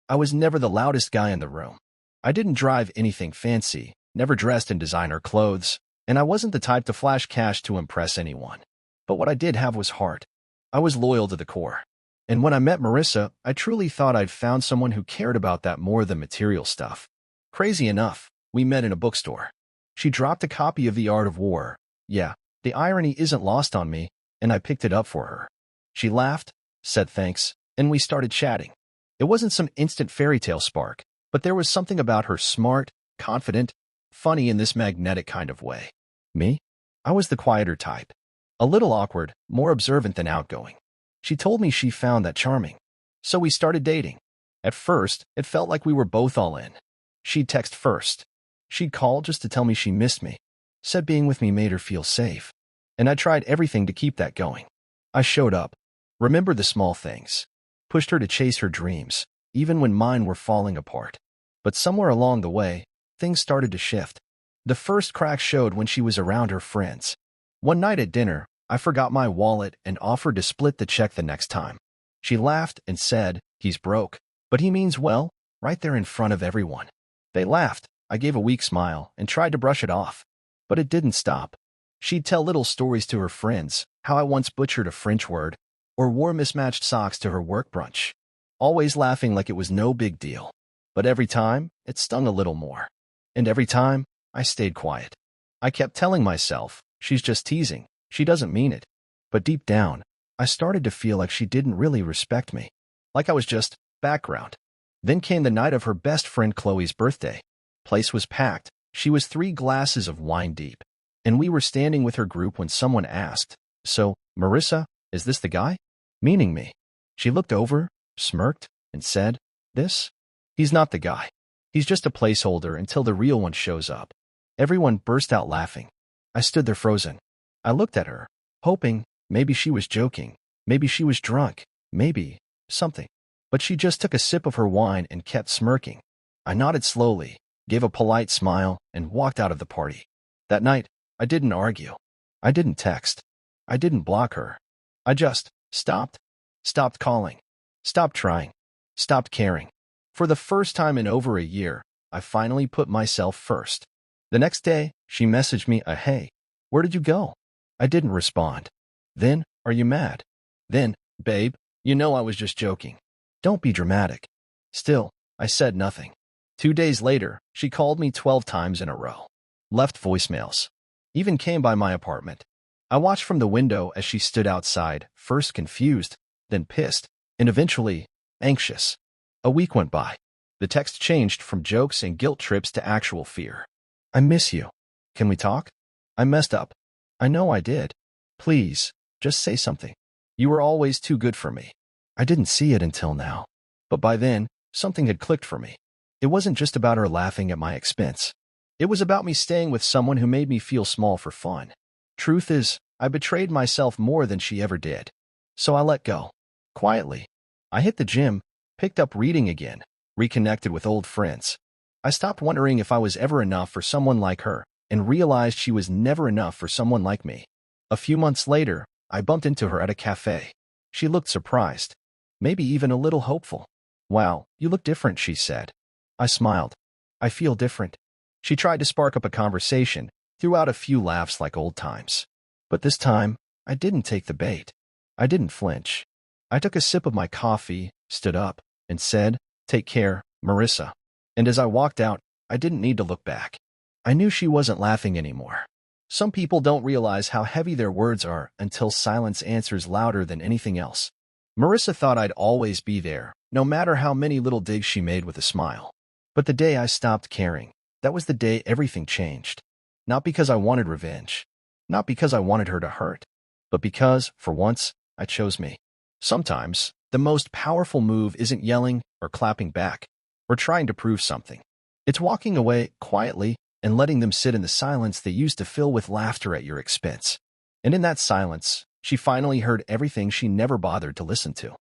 I was never the loudest guy in the room. I didn't drive anything fancy, never dressed in designer clothes, and I wasn't the type to flash cash to impress anyone. But what I did have was heart. I was loyal to the core. And when I met Marissa, I truly thought I'd found someone who cared about that more than material stuff. Crazy enough, we met in a bookstore. She dropped a copy of The Art of War. Yeah, the irony isn't lost on me, and I picked it up for her. She laughed, said thanks, and we started chatting. It wasn't some instant fairy tale spark, but there was something about her smart, confident, funny in this magnetic kind of way. Me? I was the quieter type. A little awkward, more observant than outgoing. She told me she found that charming. So we started dating. At first, it felt like we were both all in. She'd text first. She'd call just to tell me she missed me. Said being with me made her feel safe. And I tried everything to keep that going. I showed up. Remembered the small things. Pushed her to chase her dreams, even when mine were falling apart. But somewhere along the way, things started to shift. The first crack showed when she was around her friends. One night at dinner, I forgot my wallet and offered to split the check the next time. She laughed and said, "He's broke, but he means well," right there in front of everyone. They laughed. I gave a weak smile and tried to brush it off. But it didn't stop. She'd tell little stories to her friends, how I once butchered a French word, or wore mismatched socks to her work brunch. Always laughing like it was no big deal. But every time, it stung a little more. And every time, I stayed quiet. I kept telling myself, she's just teasing. She doesn't mean it. But deep down, I started to feel like she didn't really respect me. Like I was just background. Then came the night of her best friend Chloe's birthday. Place was packed. She was 3 glasses of wine deep. And we were standing with her group when someone asked, "So, Marissa, is this the guy?" Meaning me. She looked over, smirked, and said, "This? He's not the guy. He's just a placeholder until the real one shows up." Everyone burst out laughing. I stood there frozen. I looked at her, hoping maybe she was joking, maybe she was drunk, maybe something. But she just took a sip of her wine and kept smirking. I nodded slowly, gave a polite smile, and walked out of the party. That night, I didn't argue. I didn't text. I didn't block her. I just stopped. Stopped calling. Stopped trying. Stopped caring. For the first time in over a year, I finally put myself first. The next day, she messaged me a "Hey, where did you go?" I didn't respond. Then, "Are you mad?" Then, "Babe, you know I was just joking. Don't be dramatic." Still, I said nothing. 2 days later, she called me 12 times in a row. Left voicemails. Even came by my apartment. I watched from the window as she stood outside, first confused, then pissed, and eventually anxious. A week went by. The text changed from jokes and guilt trips to actual fear. "I miss you. Can we talk? I messed up. I know I did. Please, just say something. You were always too good for me." I didn't see it until now. But by then, something had clicked for me. It wasn't just about her laughing at my expense. It was about me staying with someone who made me feel small for fun. Truth is, I betrayed myself more than she ever did. So I let go. Quietly. I hit the gym, picked up reading again, reconnected with old friends. I stopped wondering if I was ever enough for someone like her, and realized she was never enough for someone like me. A few months later, I bumped into her at a cafe. She looked surprised, maybe even a little hopeful. "Wow, you look different," she said. I smiled. "I feel different." She tried to spark up a conversation, threw out a few laughs like old times. But this time, I didn't take the bait. I didn't flinch. I took a sip of my coffee, stood up, and said, "Take care, Marissa." And as I walked out, I didn't need to look back. I knew she wasn't laughing anymore. Some people don't realize how heavy their words are until silence answers louder than anything else. Marissa thought I'd always be there, no matter how many little digs she made with a smile. But the day I stopped caring, that was the day everything changed. Not because I wanted revenge. Not because I wanted her to hurt. But because, for once, I chose me. Sometimes, the most powerful move isn't yelling or clapping back or trying to prove something. It's walking away quietly and letting them sit in the silence they used to fill with laughter at your expense. And in that silence, she finally heard everything she never bothered to listen to.